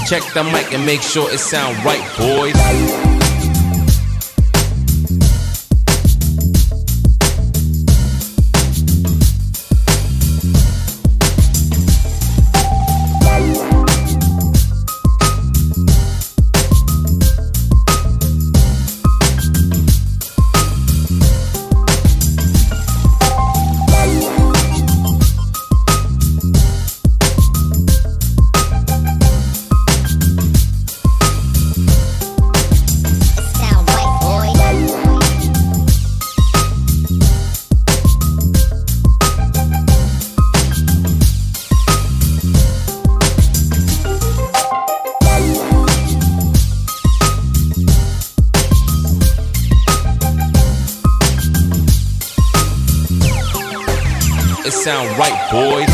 Check the mic and make sure it sound right, boys. It sound right, boys.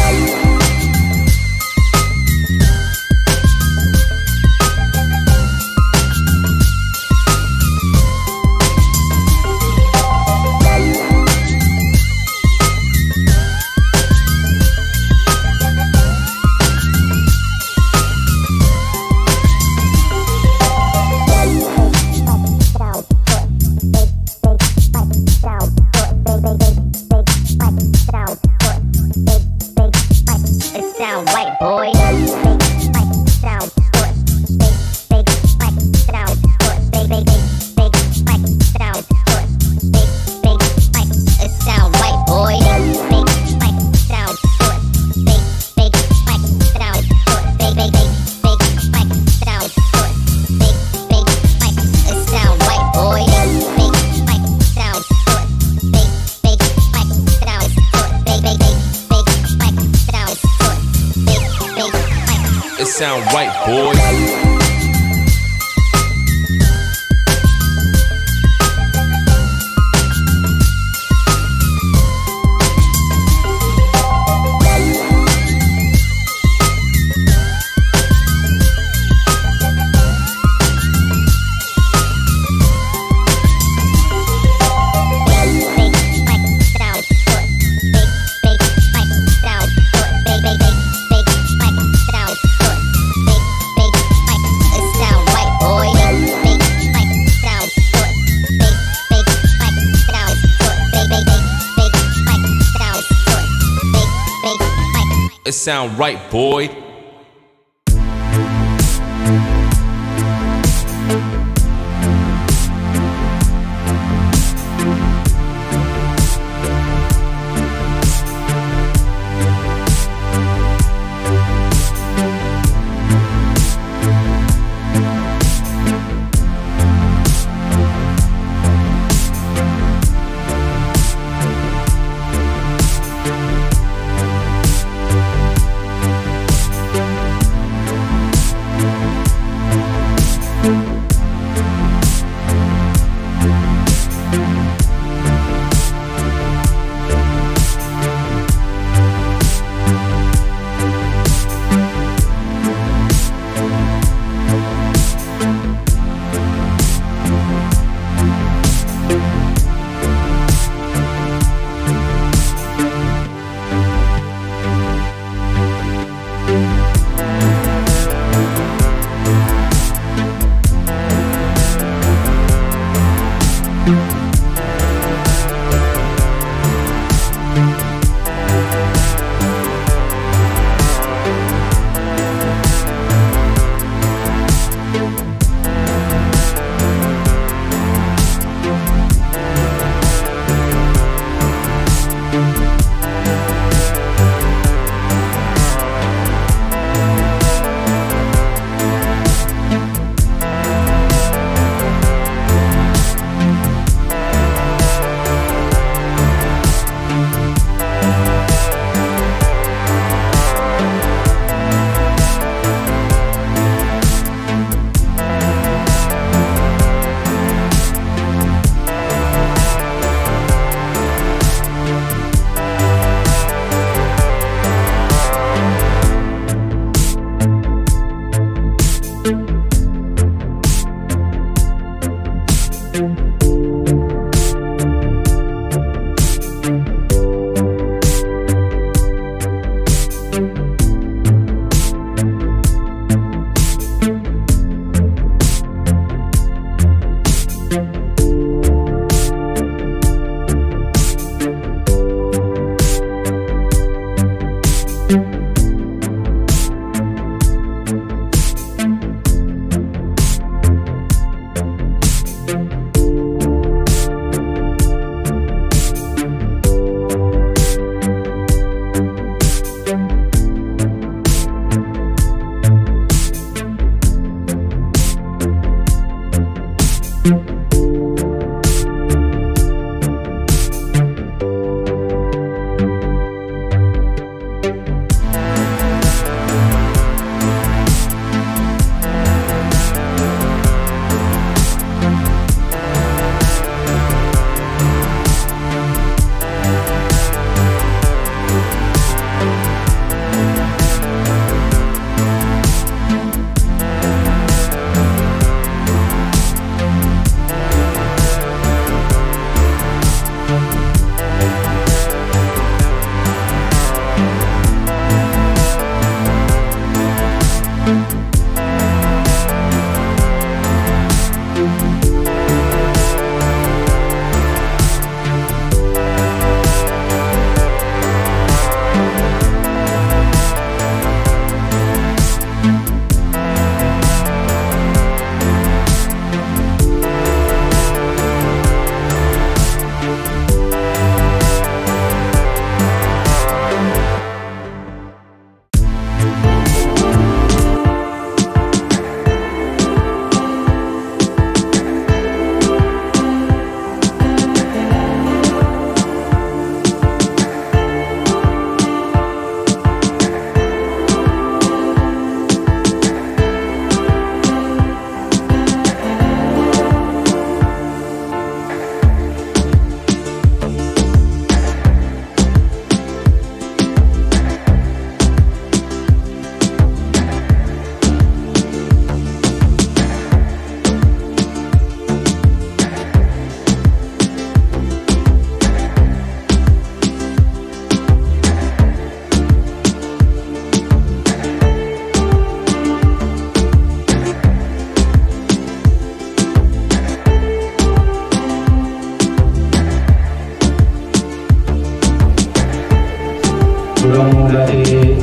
Sound white, boy. Sound It sound right, boys. It sound right, boy. Belum dari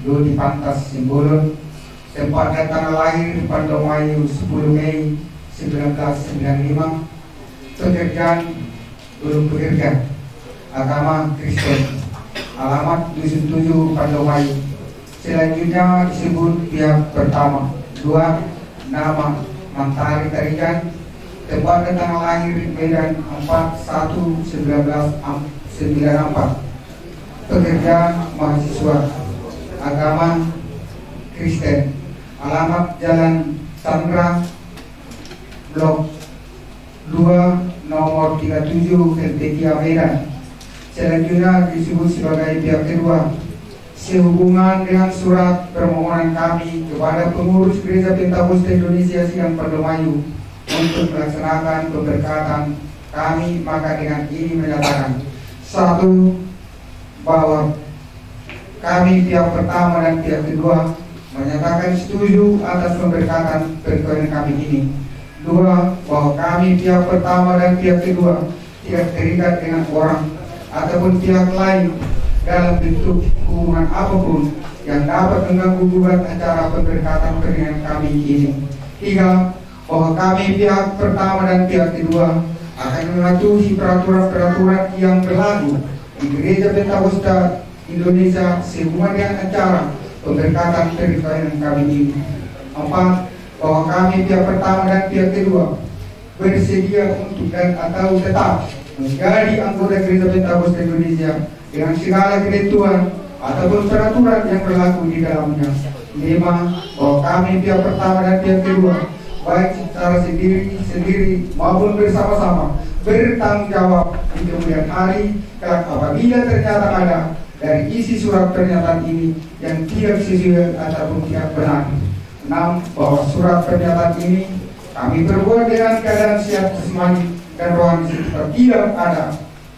Dodi Pantas Simbolon, tempatnya tanggal lahir Pandomayu 10 Mei 1995, pekerjaan belum bekerja, agama Kristen, alamat Dusun 7 Pandomayu. Selanjutnya disebut pihak pertama. 2. Nama Mantari Tarigan, tempat tanggal lahir Medan 4/1/1994, pekerjaan mahasiswa, agama Kristen, alamat Jalan Sandra, Blok 2, nomor 37, Helvetia Medan. Selanjutnya disebut sebagai pihak kedua. Sehubungan dengan surat permohonan kami kepada pengurus Gereja Pentakosta Indonesia Sidang Pandomayu untuk melaksanakan pemberkatan kami, maka dengan ini menyatakan: 1. Bahwa kami pihak pertama dan pihak kedua menyatakan setuju atas pemberkatan perkawinan kami ini. 2. Bahwa kami pihak pertama dan pihak kedua tidak terikat dengan orang ataupun pihak lain dalam bentuk hubungan apapun yang dapat mengganggu gugat acara pemberkatan pernikahan kami ini. 3. Bahwa kami pihak pertama dan pihak kedua akan mematuhi peraturan-peraturan yang berlaku di Gereja Pentakosta Indonesia sehubungan dengan acara pemberkatan pernikahan kami ini. 4. Bahwa kami pihak pertama dan pihak kedua bersedia untuk dan atau tetap menjadi anggota Gereja Pentakosta Indonesia dengan segala ketentuan ataupun peraturan yang berlaku di dalamnya. 5. Bahwa kami pihak pertama dan pihak kedua baik secara sendiri maupun bersama-sama bertanggung jawab di kemudian hari kelak apabila ternyata ada dari isi surat pernyataan ini yang tidak sesuai ataupun tidak benar. 6. Bahwa surat pernyataan ini kami perbuat dengan keadaan siap jasmani dan rohani serta tidak ada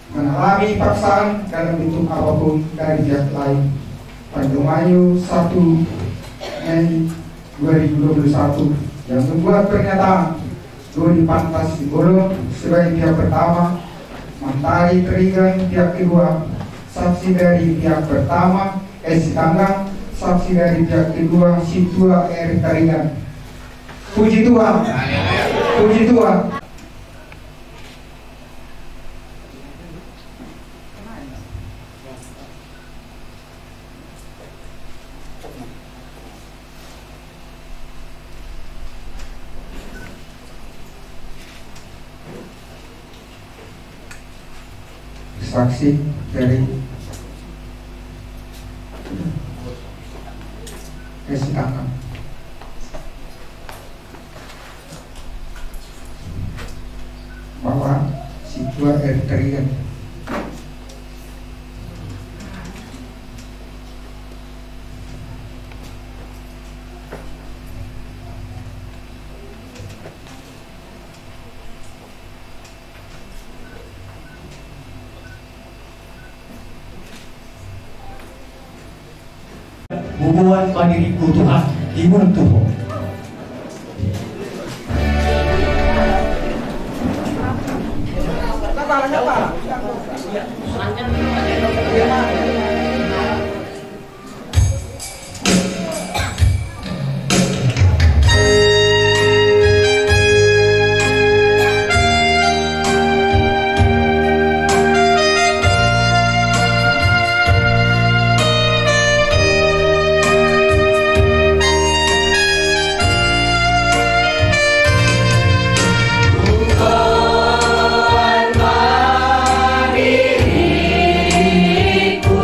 mengalami paksaan dalam bentuk apapun dari pihak lain. Pandomayu 1 Mei 2021 yang membuat pernyataan Dodi Pantas Simbolon sebagai pihak pertama, Mantari Tarigan pihak kedua, saksi dari pihak pertama Esi Tanggang, saksi dari pihak kedua Situa R. Tarigan. Puji Tuhan, puji Tuhan. Saksi dari Esi Tanggang. Bahwa Situa R. Tarigan hubungan mandiri Tuhan Imun Tuhan. Ku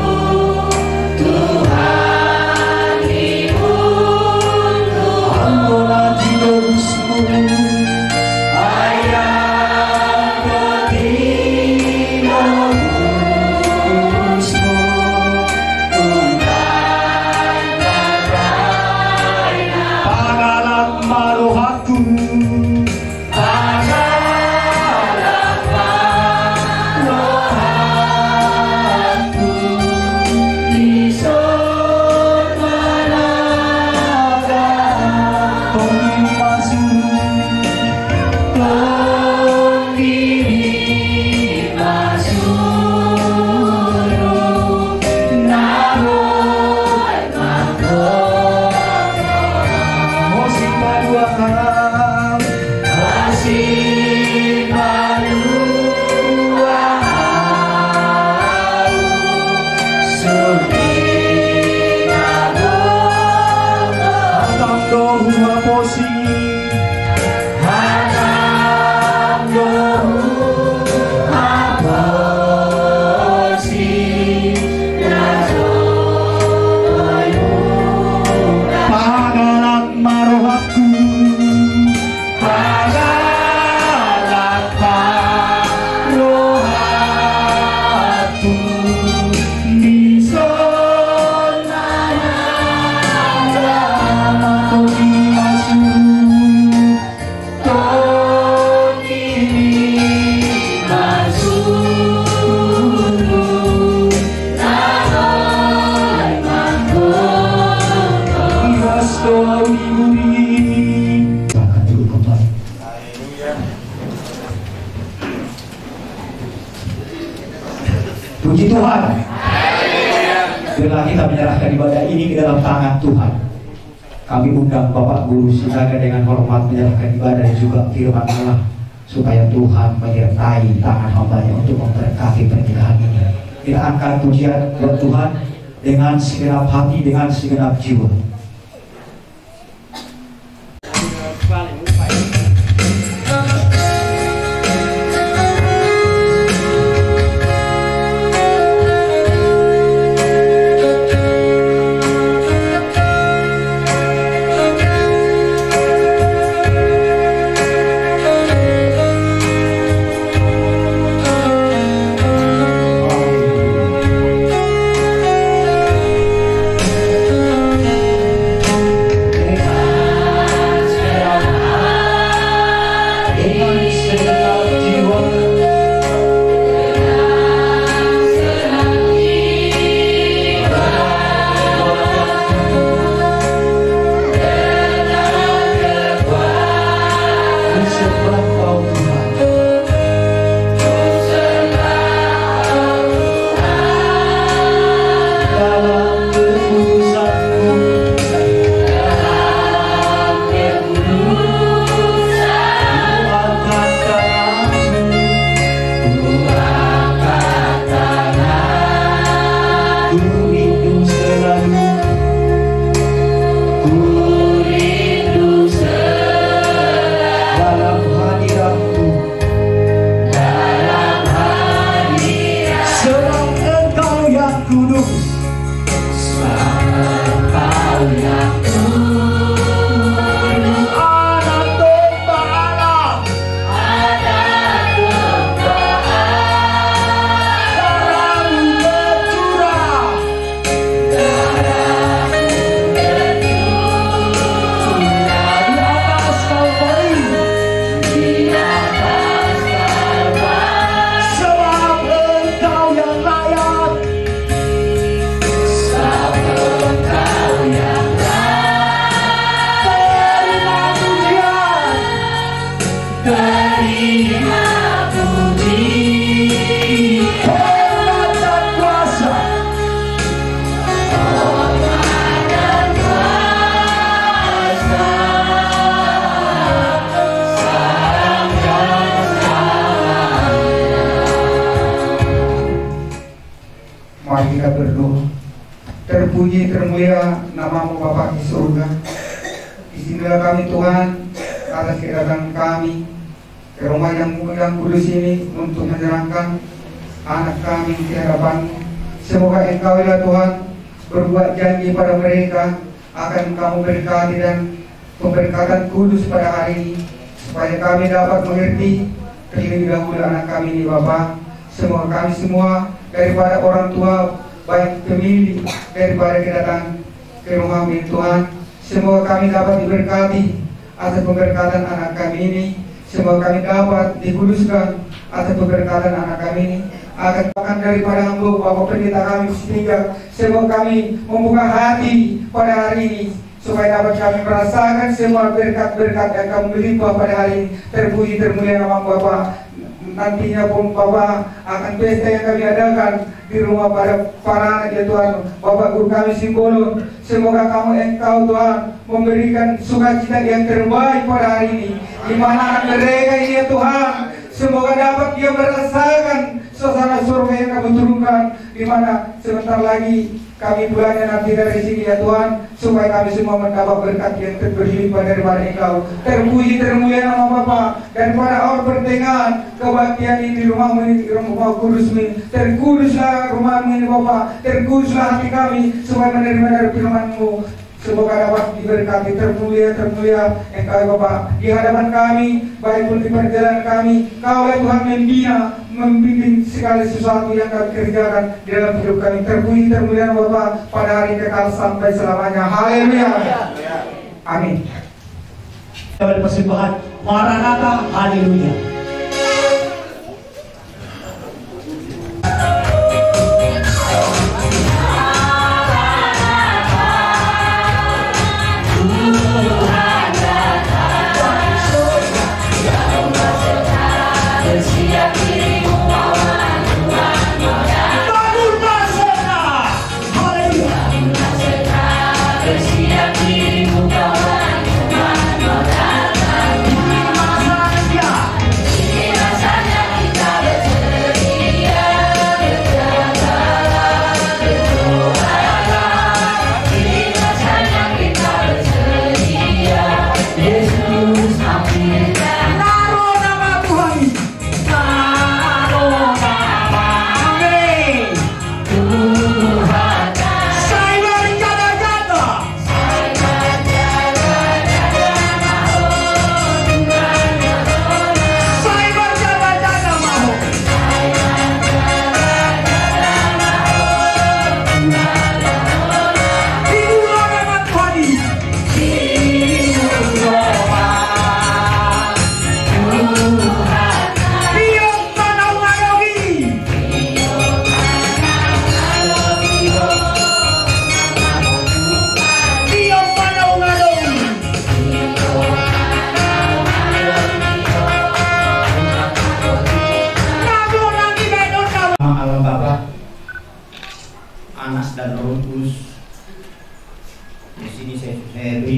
Tuhan. Biarlah kita menyerahkan ibadah ini ke dalam tangan Tuhan. Kami undang Bapak Guru Sinaga dengan hormat menyerahkan ibadah dan juga firman Allah, supaya Tuhan menyertai tangan hamba-Nya untuk memberkati pernikahan ini. Kita angkat pujian buat Tuhan dengan segenap hati, dengan segenap jiwa. Mari kita berdoa. Terpuji termulia nama-Mu Bapa di surga. Izinkanlah kami Tuhan atas kedatangan kami ke rumah yang kudus ini untuk menyerahkan anak kami di hadapan-Mu. Semoga Engkau ya Tuhan berbuat janji pada mereka akan Kamu berkati dan pemberkatan kudus pada hari ini, supaya kami dapat mengerti terlebih dahulu anak kami ini Bapa. Semoga kami semua daripada orang tua, baik pemilih, daripada kedatangan ke rumah ini Tuhan, semoga kami dapat diberkati atas pemberkatan anak kami ini. Semoga kami dapat dikuduskan atas pemberkatan anak kami ini. Akan daripada hamba Bapak Pendeta kami sehingga semoga kami membuka hati pada hari ini, supaya dapat kami merasakan semua berkat-berkat yang Kamu melimpah pada hari ini. Terpuji termulia nama Bapa. Nantinya pun Bapak akan pesta yang kami adakan di rumah pada para anak ya Tuhan, Bapak Guru kami Simbolon. Semoga Engkau Tuhan memberikan sukacita yang terbaik pada hari ini, di mana anak mereka ini ya Tuhan, semoga dapat dia merasakan suasana surga yang Kamu turunkan, di mana sebentar lagi kami pulangnya nanti dari sini ya Tuhan, supaya kami semua mendapat berkat yang berlimpah daripada Engkau. Terpuji termulia nama Bapa, dan pada awal pertengahan kebaktian ini di rumah-Mu ini, rumah kudus ini, terkuduslah rumah-Mu ini Bapa, terkuduslah hati kami supaya menerima dari firman-Mu. Semoga dapat diberkati. Termulia Engkau ya Bapa di hadapan kami, baik pun di perjalanan kami. Kau ya Tuhan membina, membimbing segala sesuatu yang kami kerjakan di dalam hidup kami. Terpuji termulia Bapa pada hari kekal sampai selamanya. Haleluya. Amin. Dari persembahan Maranatha, haleluya.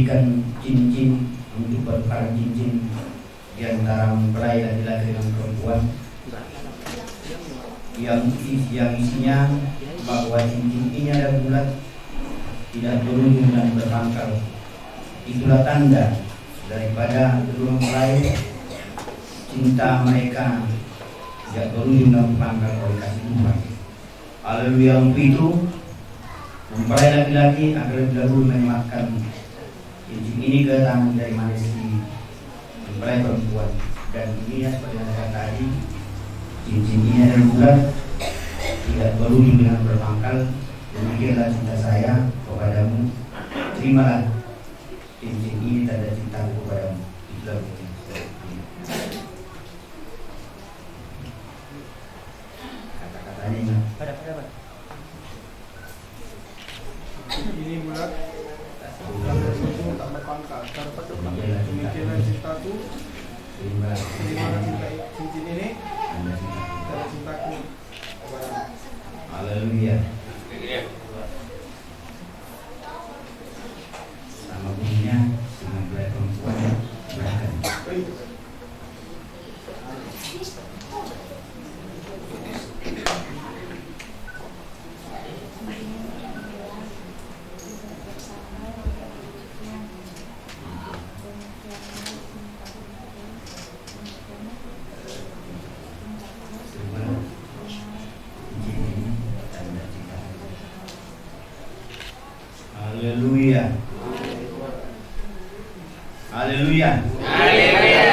memberikan cincin untuk bertukar cincin di antara mempelai laki-laki dengan perempuan yang isinya bahwa cincin ini ada bulat, tidak berujung dan berpangkal. Itulah tanda daripada kedua mempelai cinta mereka tidak berujung dan berpangkal oleh kasih Tuhan. Haleluya. Untuk itu mempelai laki-laki akan lebih dahulu menyematkan cincin ini ke tangan dari manusia mempelai perempuan, dan ini seperti yang saya tadi, cincin ini adalah bulat, tidak berujung dengan berpangkal. Demikianlah cinta saya kepadamu, terimalah cincin ini tanda cintaku kepadamu. Itulah kata-katanya. Ini bulat, tak berujung, tak berpangkal. Demikianlah cintaku, terimalah cincin ini tanda cintaku kepadamu. Haleluya. Sama bunyinya dengan mempelai perempuan berangkat. Haleluya. Haleluya. Haleluya.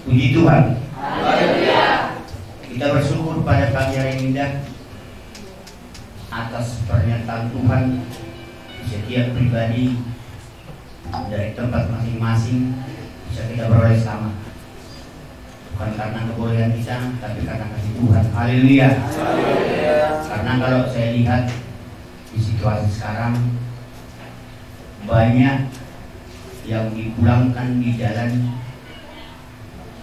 Puji Tuhan. Haleluya. Kita bersyukur pada pagi hari ini atas pernyataan Tuhan setiap pribadi dari tempat masing-masing bisa kita beroleh sama, bukan karena kebolehan kita, tapi karena kasih Tuhan. Haleluya. Karena kalau saya lihat di situasi sekarang, banyak yang dipulangkan di jalan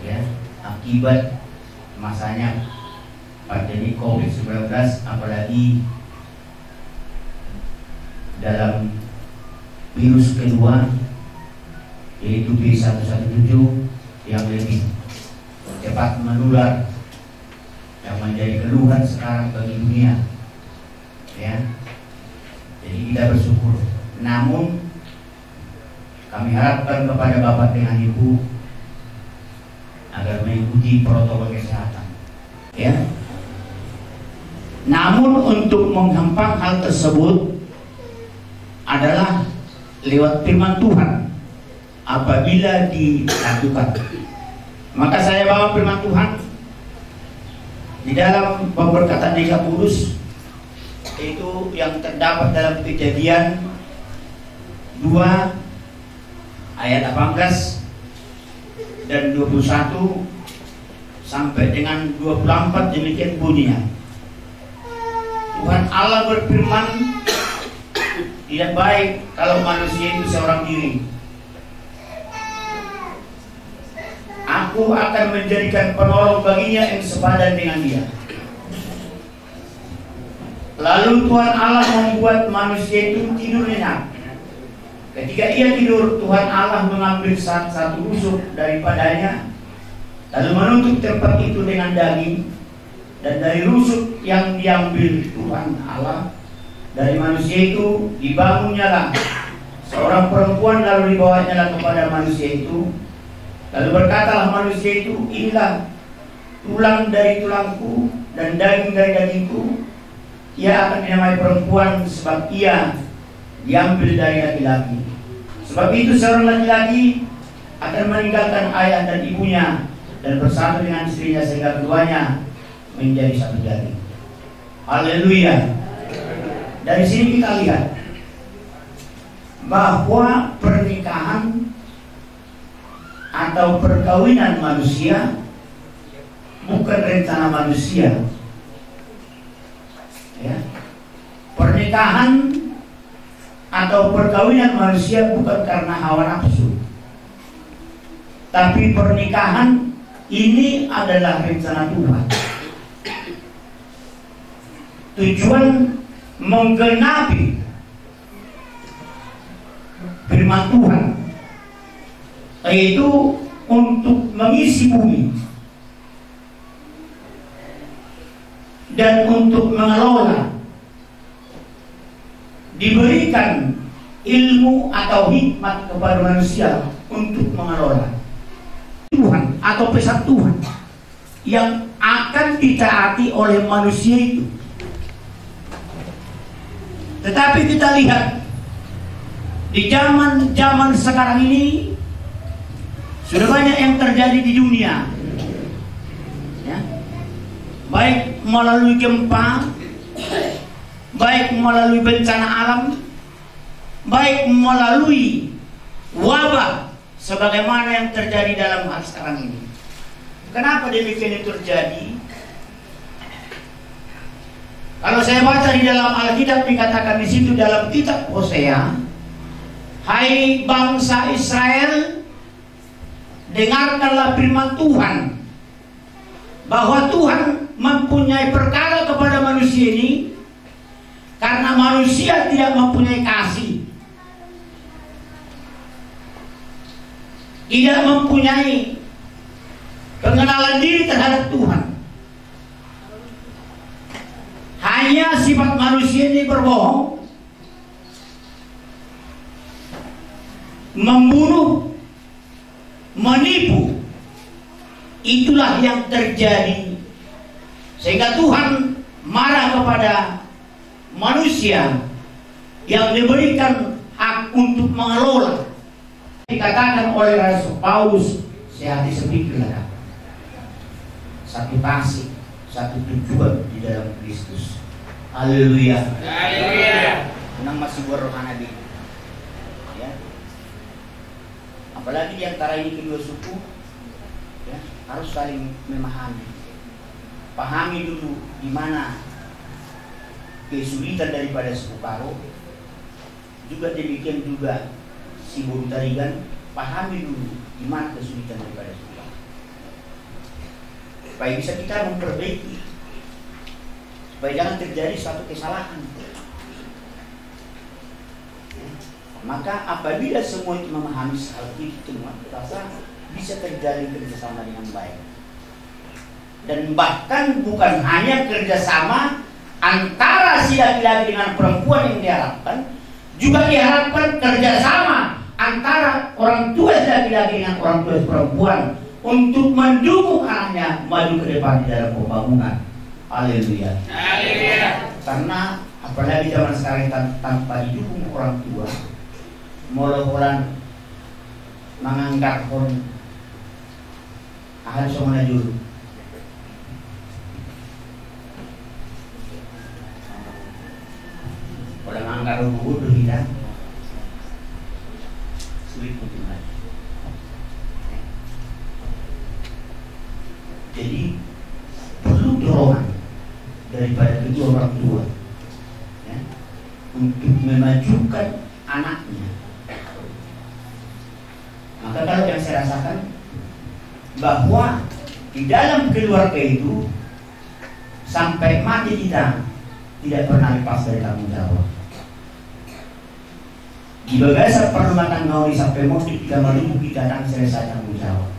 ya akibat masanya pandemi COVID-19, apalagi dalam virus kedua yaitu B117 yang lebih cepat menular, yang menjadi keluhan sekarang bagi dunia ya. Jadi kita bersyukur, namun kami harapkan kepada Bapak dengan Ibu agar mengikuti protokol kesehatan ya. Namun untuk menggampang hal tersebut adalah lewat firman Tuhan apabila dilakukan. Maka saya bawa firman Tuhan di dalam pemberkatan Eka Kudus, itu yang terdapat dalam Kejadian 2 ayat 18 dan 21 sampai dengan 24. Demikian bunyinya. Tuhan Allah berfirman, tidak baik kalau manusia itu seorang diri. Aku akan menjadikan penolong baginya yang sepadan dengan dia. Lalu Tuhan Allah membuat manusia itu tidur nyenyak. Ketika ia tidur, Tuhan Allah mengambil satu rusuk daripadanya, lalu menutup tempat itu dengan daging. Dan dari rusuk yang diambil Tuhan Allah dari manusia itu, dibangunnyalah seorang perempuan, lalu dibawanyalah kepada manusia itu. Lalu berkatalah manusia itu, inilah tulang dari tulangku dan daging dari dagingku. Ia akan dinamai perempuan, sebab ia diambil dari laki-laki. Sebab itu seorang laki-laki akan meninggalkan ayah dan ibunya dan bersatu dengan istrinya, sehingga keduanya menjadi satu daging. Haleluya. Dari sini kita lihat bahwa pernikahan atau perkawinan manusia bukan rencana manusia ya. Pernikahan atau perkawinan manusia bukan karena hawa nafsu, tapi pernikahan ini adalah rencana Tuhan. Tujuan menggenapi firman Tuhan, yaitu untuk mengisi bumi dan untuk mengelola. Diberikan ilmu atau hikmat kepada manusia untuk mengelola Tuhan atau pesan Tuhan yang akan ditaati oleh manusia itu. Tetapi kita lihat di zaman sekarang ini sudah banyak yang terjadi di dunia, ya. Baik melalui gempa, baik melalui bencana alam, baik melalui wabah sebagaimana yang terjadi dalam hal sekarang ini. Kenapa demikian itu terjadi? Kalau saya baca di dalam Alkitab, dikatakan di situ dalam kitab Hosea, hai bangsa Israel, dengarkanlah firman Tuhan, bahwa Tuhan mempunyai perkara kepada manusia ini karena manusia tidak mempunyai kasih, tidak mempunyai pengenalan diri terhadap Tuhan. Hanya sifat manusia ini berbohong, membunuh, menipu. Itulah yang terjadi, sehingga Tuhan marah kepada manusia yang diberikan hak untuk mengelola. Dikatakan oleh Rasul Paulus, sehati sepikirlah, satu kasih, satu tujuan di dalam Kristus. Haleluya. Haleluya. Menang masih berrohani, ya. Apalagi di antara ini kedua suku, ya, harus saling memahami. Pahami dulu di mana kesulitan daripada suku Karo. Juga demikian juga si Boru Tarigan, pahami dulu di mana kesulitan daripada suku Karo, supaya bisa kita memperbaiki, supaya jangan terjadi suatu kesalahan. Maka apabila semua itu memahami hal itu semua, rasa bisa terjadi kerjasama dengan baik. Dan bahkan bukan hanya kerjasama antara si laki-laki dengan perempuan yang diharapkan, juga diharapkan kerjasama antara orang tua si laki-laki dengan orang tua si perempuan untuk mendukung anaknya maju ke depan di dalam pembangunan. Haleluya. Haleluya. Karena apalagi zaman sekarang tanpa didukung orang tua, mula-mula mengangkat pun ahal semua dulu. Orang angkat dulu kita sulit untuk lagi. Jadi perlu dorongan daripada kedua orang tua, ya, untuk memajukan anaknya. Maka kalau yang saya rasakan bahwa di dalam keluarga itu sampai mati kita tidak pernah lepas dari tanggung jawab. Di bagasa rumah tangga sampai mati kita malu kita akan selesai tanggung jawab.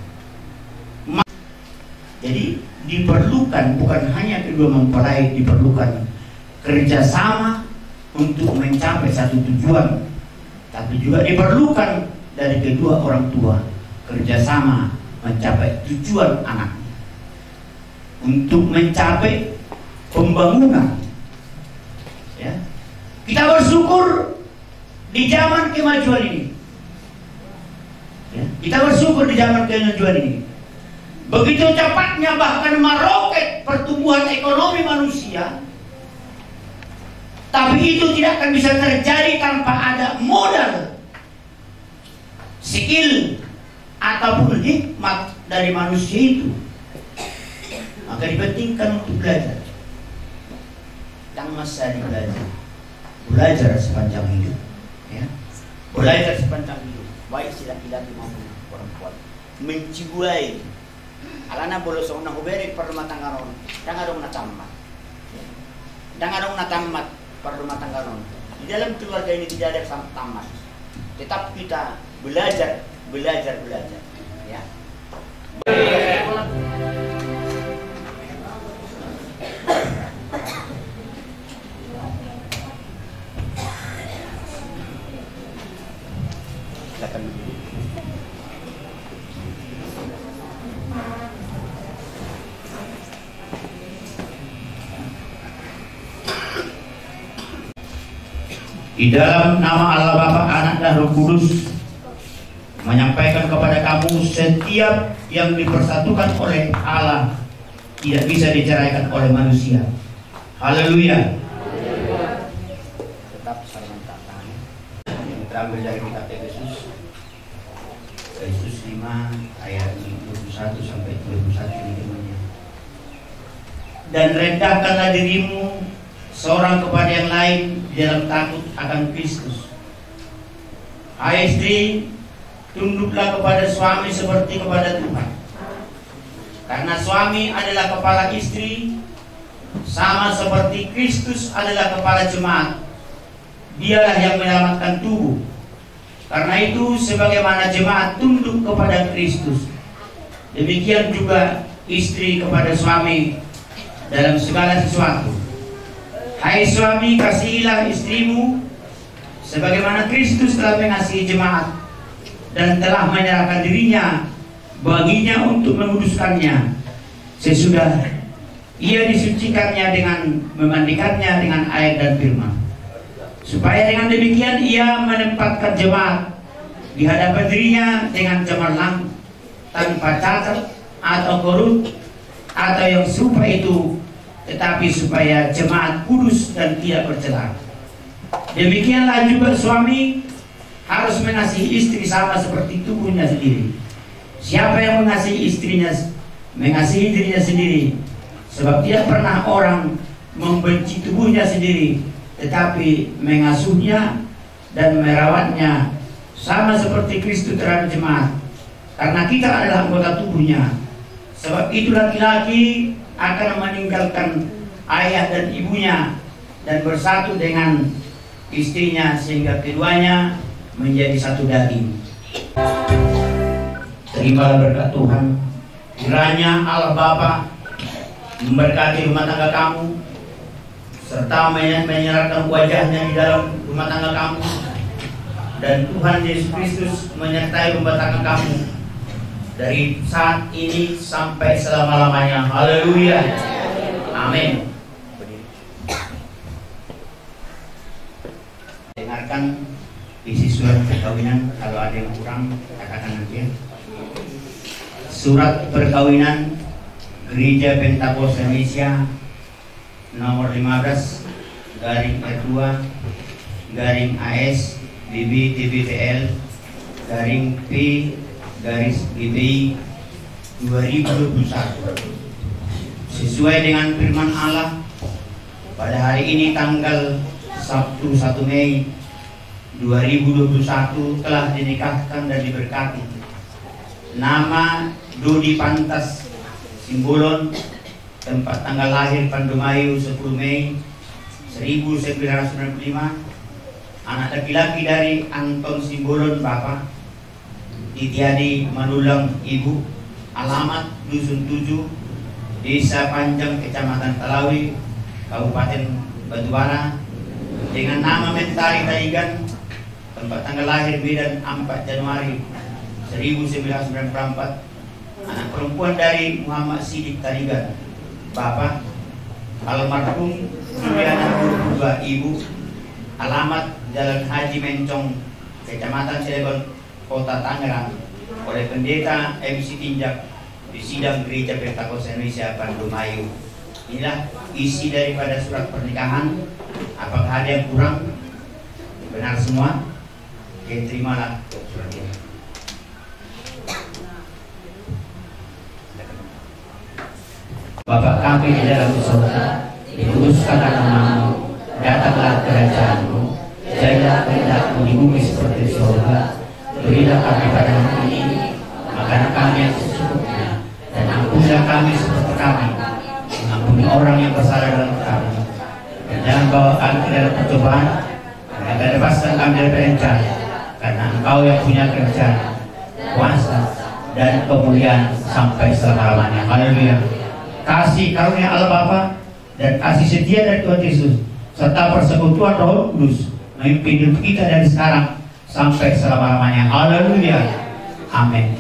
Jadi diperlukan bukan hanya kedua mempelai, diperlukan kerjasama untuk mencapai satu tujuan, tapi juga diperlukan dari kedua orang tua kerjasama mencapai tujuan anak, untuk mencapai pembangunan. Ya. Kita bersyukur di zaman kemajuan ini. Ya. Kita bersyukur di zaman kemajuan ini. Begitu cepatnya bahkan meroket pertumbuhan ekonomi manusia, tapi itu tidak akan bisa terjadi tanpa ada modal, skill ataupun hikmat dari manusia itu. Maka dipentingkan untuk belajar. Yang masa belajar sepanjang hidup. Ya. Belajar sepanjang hidup, baik si laki-laki maupun perempuan, menjiwai alana bolosong na huberi perumah tangga ron, dangadong na tamat, dangadong na tamat perumah tangga ron. Di dalam keluarga ini tidak ada tamat, tetap kita belajar, ya. Di dalam nama Allah Bapa, Anak dan Roh Kudus, menyampaikan kepada kamu setiap yang dipersatukan oleh Allah tidak bisa diceraikan oleh manusia. Haleluya. Tetap saling tangan. Yang terambil dari kitab Efesus 5 ayat 21 sampai 21 ini temannya. Dan rendahkanlah dirimu seorang kepada yang lain di dalam takut akan Kristus. Hai istri, tunduklah kepada suami seperti kepada Tuhan. Karena suami adalah kepala istri, sama seperti Kristus adalah kepala jemaat. Dialah yang menyelamatkan tubuh. Karena itu sebagaimana jemaat tunduk kepada Kristus, demikian juga istri kepada suami dalam segala sesuatu. Hai suami, kasihilah istrimu sebagaimana Kristus telah mengasihi jemaat dan telah menyerahkan dirinya baginya untuk menguduskannya, sesudah ia disucikannya dengan memandikannya dengan air dan firman, supaya dengan demikian ia menempatkan jemaat di hadapan dirinya dengan cemerlang, tanpa cacat atau korup atau yang serupa itu, tetapi supaya jemaat kudus dan tidak bercela. Demikianlah juga suami harus mengasihi istri sama seperti tubuhnya sendiri. Siapa yang mengasihi istrinya, mengasihi dirinya sendiri, sebab tidak pernah orang membenci tubuhnya sendiri, tetapi mengasuhnya dan merawatnya, sama seperti Kristus terhadap jemaat, karena kita adalah anggota tubuhnya. Sebab itu laki-laki akan meninggalkan ayah dan ibunya dan bersatu dengan istrinya, sehingga keduanya menjadi satu daging. Terimalah berkat Tuhan. Kiranya Allah Bapa memberkati rumah tangga kamu, serta menyerahkan wajahnya di dalam rumah tangga kamu, dan Tuhan Yesus Kristus menyertai rumah tangga kamu dari saat ini sampai selama-lamanya. Haleluya. Amin. Dengarkan isi surat perkawinan. Kalau ada yang kurang, katakan nanti. Surat perkawinan Gereja Pentakosta Indonesia nomor 15 garing R2 garing AS BB TBPL garing P garis GBI 2021, sesuai dengan firman Allah. Pada hari ini tanggal Sabtu 1 Mei 2021 telah dinikahkan dan diberkati nama Dodi Pantas Simbolon, tempat tanggal lahir Pandumayu 10 Mei 1995, anak laki-laki dari Anton Simbolon Bapak, Titiadi Manulang Ibu, alamat Dusun 7, Desa Panjang, Kecamatan Talawi, Kabupaten Batubara, dengan nama Mentari Taigan, tempat tanggal lahir Medan 4 Januari 1994, anak perempuan dari Muhammad Sidik Tarigan, Bapak, almarhum Juliana Purba Ibu, alamat Jalan Haji Mencong, Kecamatan Cilegon, Kota Tangerang, oleh Pendeta MC Tinjak di sidang Gereja Pentakosta Indonesia Pandumayu. Inilah isi daripada surat pernikahan. Apakah ada yang kurang? Benar semua? Oke, terimalah surat ini. Bapa kami di dalam surga, dikuduskanlah namamu, datanglah kerajaanmu, Jadilah kehendakmu di bumi seperti di surga. Berilah kami pada hari ini makanan kami yang secukupnya, dan ampunilah kami seperti kami mengampuni orang yang bersalah dalam kami. Dan jangan bawa kami ke dalam percobaan, dan lepaskan kami dari bencana, karena Engkau yang punya kerajaan, kuasa, dan kemuliaan sampai selama-lamanya. Haleluya. Kasih karunia Allah Bapa dan kasih setia dari Tuhan Yesus serta persekutuan Roh Kudus memimpin hidup kita dari sekarang sampai selama-lamanya. Haleluya. Amin.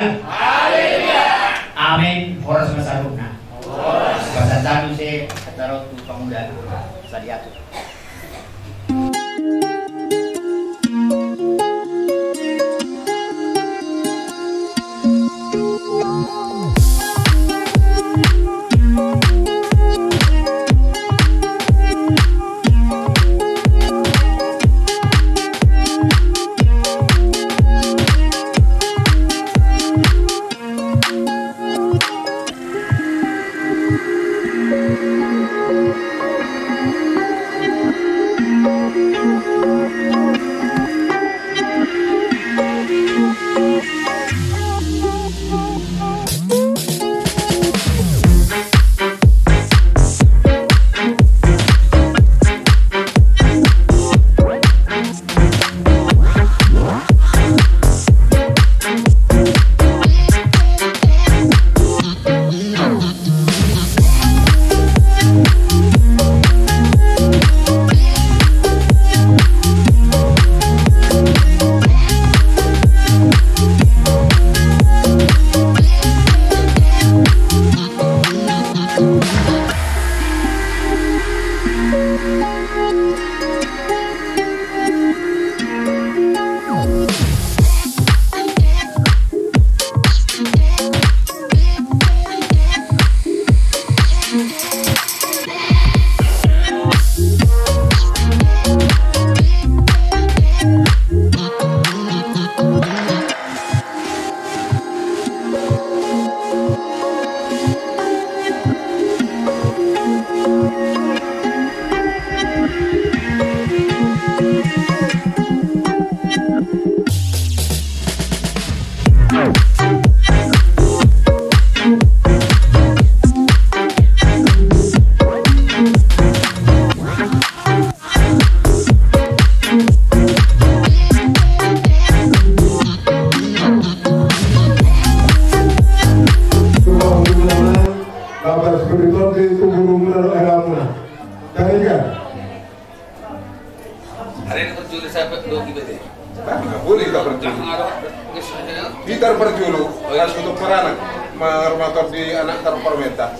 Haleluya. Amin. Horas masaruna. Bahasa tanu se taruh tu pemuda sadiatu. Kita berjulu harus untuk beranak mermator di anak terpermenta.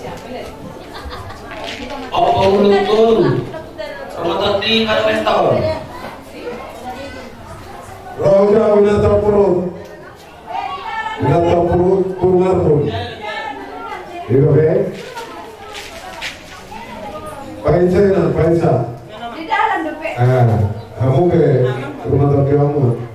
Apa ulung ramator di permenta? Roja binatang perut purnarpun. Iya be. Paisa. Di dalam dope. Kamu ke rumah tangga kamu.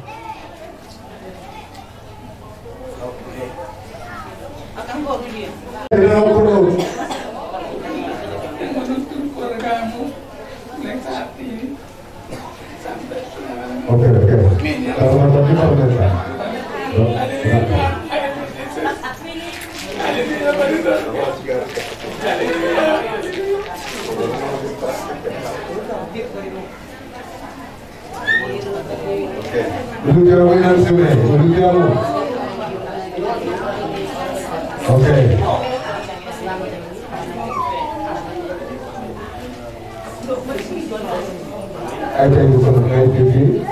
Oke. Kalau tadi pemerintah. Duduk jauh dari sini, duduk jauh. Oke. Ada yang bukan TV.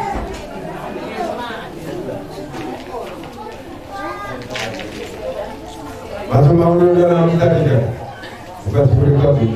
Masuk mau dulu dalam tadi ya. Bukan seperti tadi.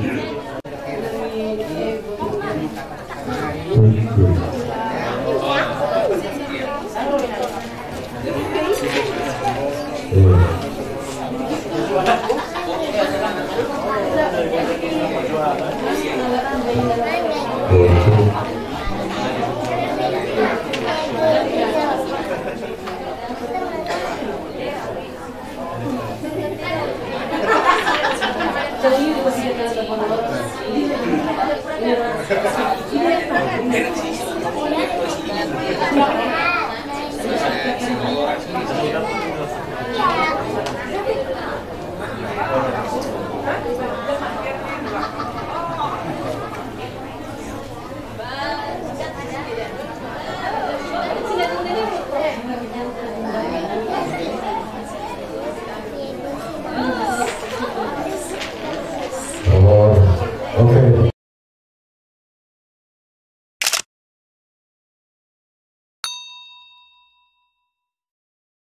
Jangan